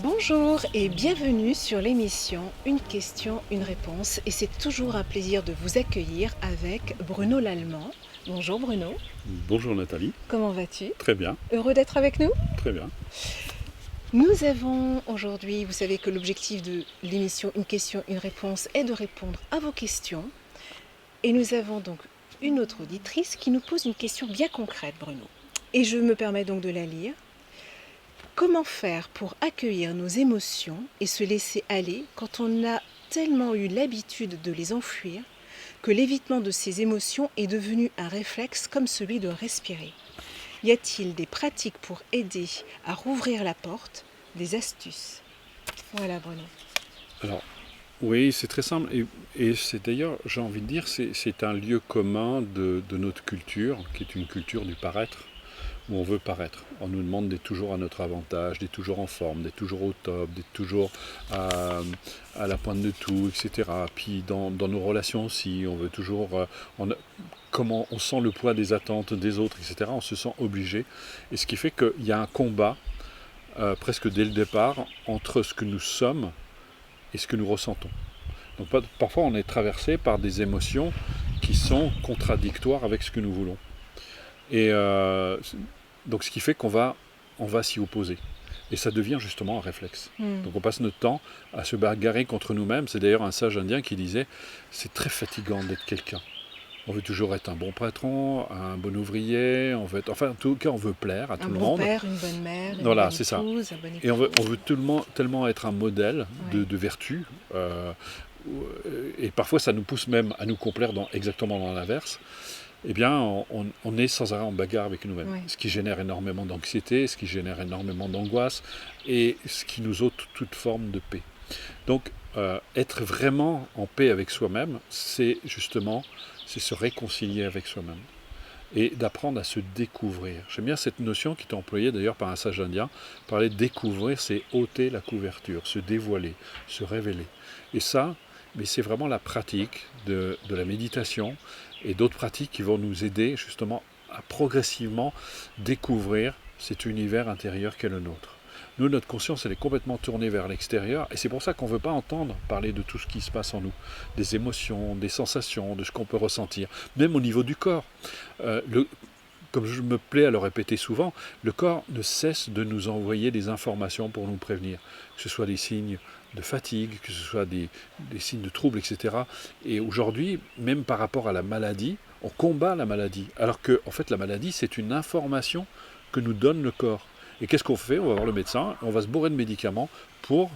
Bonjour et bienvenue sur l'émission Une question, une réponse. Et c'est toujours un plaisir de vous accueillir avec Bruno Lallemand. Bonjour Bruno, Bonjour Nathalie, comment vas-tu? très bien, Heureux d'être avec nous? très bien. Nous avons aujourd'hui, vous savez que l'objectif de l'émission Une question, une réponse est de répondre à vos questions. Et nous avons donc une autre auditrice qui nous pose une question bien concrète, Bruno. Et je me permets donc de la lire. Comment faire pour accueillir nos émotions et se laisser aller quand on a tellement eu l'habitude de les enfuir que l'évitement de ces émotions est devenu un réflexe comme celui de respirer? Y a-t-il des pratiques pour aider à rouvrir la porte, des astuces? Voilà Bruno. Alors, oui, c'est très simple et c'est d'ailleurs, j'ai envie de dire, c'est un lieu commun de notre culture, qui est une culture du paraître, où on veut paraître. On nous demande d'être toujours à notre avantage, d'être toujours en forme, d'être toujours au top, d'être toujours à la pointe de tout, etc. Puis dans nos relations aussi, on veut toujours... comment on sent le poids des attentes des autres, etc. On se sent obligé. Et ce qui fait qu'il y a un combat, presque dès le départ, entre ce que nous sommes et ce que nous ressentons. Donc parfois on est traversé par des émotions qui sont contradictoires avec ce que nous voulons. Et donc ce qui fait on va s'y opposer. Et ça devient justement un réflexe. Donc on passe notre temps à se bagarrer contre nous-mêmes. C'est d'ailleurs un sage indien qui disait, c'est très fatigant d'être quelqu'un. On veut toujours être un bon patron, un bon ouvrier, enfin en tout cas on veut plaire à tout le monde. Un bon père, une bonne mère, une Voilà, bonne c'est ça. épouse, un bon époux. Et on veut tellement être un modèle Ouais. de vertu. Et parfois ça nous pousse même à nous complaire exactement dans l'inverse. Eh bien, on est sans arrêt en bagarre avec nous-mêmes. Ouais. Ce qui génère énormément d'anxiété, ce qui génère énormément d'angoisse, et ce qui nous ôte toute forme de paix. Donc, être vraiment en paix avec soi-même, c'est se réconcilier avec soi-même. Et d'apprendre à se découvrir. J'aime bien cette notion qui est employée d'ailleurs par un sage indien. Parler de découvrir, c'est ôter la couverture, se dévoiler, se révéler. Et ça, mais c'est vraiment la pratique de la méditation et d'autres pratiques qui vont nous aider justement à progressivement découvrir cet univers intérieur qu'est le nôtre. Nous, notre conscience, elle est complètement tournée vers l'extérieur, et c'est pour ça qu'on ne veut pas entendre parler de tout ce qui se passe en nous, des émotions, des sensations, de ce qu'on peut ressentir, même au niveau du corps. Comme je me plais à le répéter souvent, le corps ne cesse de nous envoyer des informations pour nous prévenir, que ce soit des signes de fatigue, que ce soit des signes de troubles, etc. Et aujourd'hui, même par rapport à la maladie, on combat la maladie, alors que en fait la maladie, c'est une information que nous donne le corps. Et qu'est-ce qu'on fait? On va voir le médecin, on va se bourrer de médicaments pour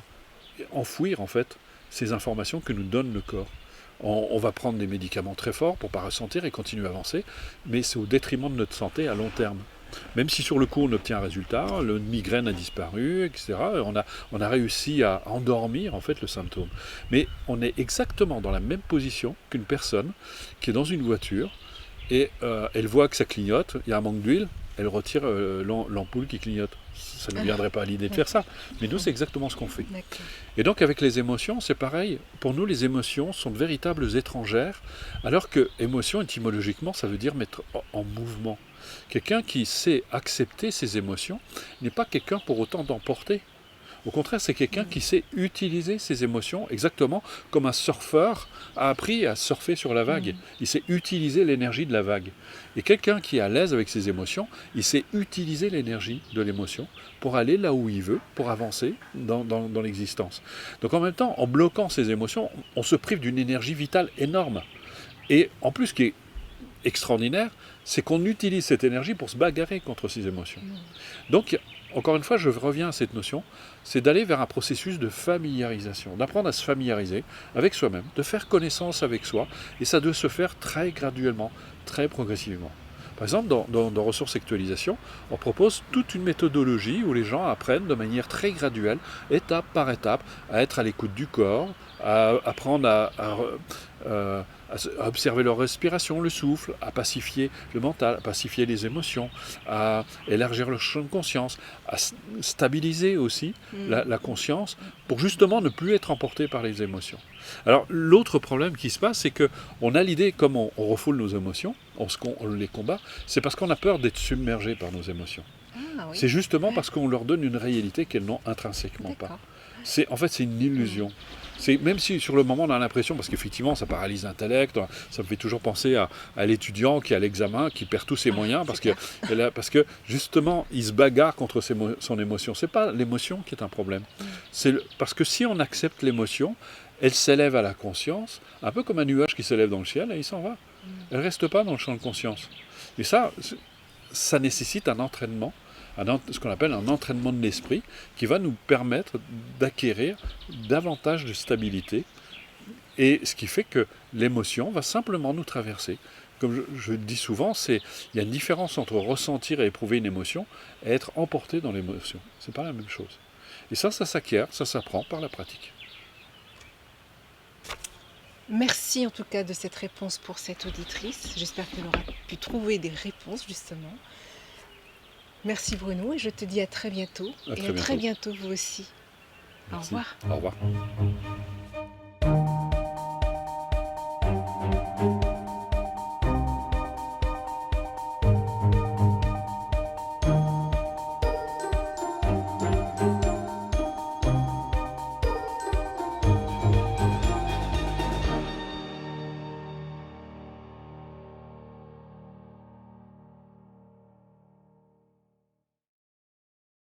enfouir en fait ces informations que nous donne le corps. On va prendre des médicaments très forts pour ne pas ressentir et continuer à avancer, mais c'est au détriment de notre santé à long terme. Même si sur le coup on obtient un résultat, le migraine a disparu, etc., on a réussi à endormir en fait le symptôme. Mais on est exactement dans la même position qu'une personne qui est dans une voiture et elle voit que ça clignote, il y a un manque d'huile, elle retire l'ampoule qui clignote. Ça ne viendrait pas à l'idée de faire ça. Mais nous, c'est exactement ce qu'on fait. D'accord. Et donc, avec les émotions, c'est pareil. Pour nous, les émotions sont de véritables étrangères, alors que émotion, étymologiquement, ça veut dire mettre en mouvement. Quelqu'un qui sait accepter ses émotions n'est pas quelqu'un pour autant d'emporter. Au contraire, c'est quelqu'un qui sait utiliser ses émotions exactement comme un surfeur a appris à surfer sur la vague. Il sait utiliser l'énergie de la vague. Et quelqu'un qui est à l'aise avec ses émotions, il sait utiliser l'énergie de l'émotion pour aller là où il veut, pour avancer dans l'existence. Donc en même temps, en bloquant ses émotions, on se prive d'une énergie vitale énorme. Et en plus, ce qui est extraordinaire, c'est qu'on utilise cette énergie pour se bagarrer contre ses émotions. Donc, encore une fois, je reviens à cette notion, c'est d'aller vers un processus de familiarisation, d'apprendre à se familiariser avec soi-même, de faire connaissance avec soi, et ça doit se faire très graduellement, très progressivement. Par exemple, dans Ressources Actualisation, on propose toute une méthodologie où les gens apprennent de manière très graduelle, étape par étape, à être à l'écoute du corps, à apprendre à observer leur respiration, le souffle, à pacifier le mental, à pacifier les émotions, à élargir leur champ de conscience, à stabiliser aussi la conscience pour justement ne plus être emporté par les émotions. Alors l'autre problème qui se passe, c'est qu'on a l'idée, comme on refoule nos émotions, on les combat, c'est parce qu'on a peur d'être submergé par nos émotions. Ah oui. C'est justement Ouais. parce qu'on leur donne une réalité qu'elles n'ont intrinsèquement pas. D'accord. En fait, c'est une illusion. Même si sur le moment on a l'impression, parce qu'effectivement ça paralyse l'intellect, ça me fait toujours penser à l'étudiant qui a l'examen, qui perd tous ses moyens C'est clair. parce que justement il se bagarre contre son émotion. C'est pas l'émotion qui est un problème. Parce que si on accepte l'émotion, elle s'élève à la conscience, un peu comme un nuage qui s'élève dans le ciel et il s'en va. Elle ne reste pas dans le champ de conscience. Et ça nécessite un entraînement, ce qu'on appelle un entraînement de l'esprit, qui va nous permettre d'acquérir davantage de stabilité, et ce qui fait que l'émotion va simplement nous traverser. Comme je dis souvent, il y a une différence entre ressentir et éprouver une émotion et être emporté dans l'émotion. C'est pas la même chose. Et ça s'acquiert, ça s'apprend par la pratique. Merci en tout cas de cette réponse pour cette auditrice. J'espère qu'elle aura pu trouver des réponses justement. Merci Bruno et je te dis à très bientôt. À Et très à très bientôt. bientôt vous aussi. Merci. Au revoir. Au revoir.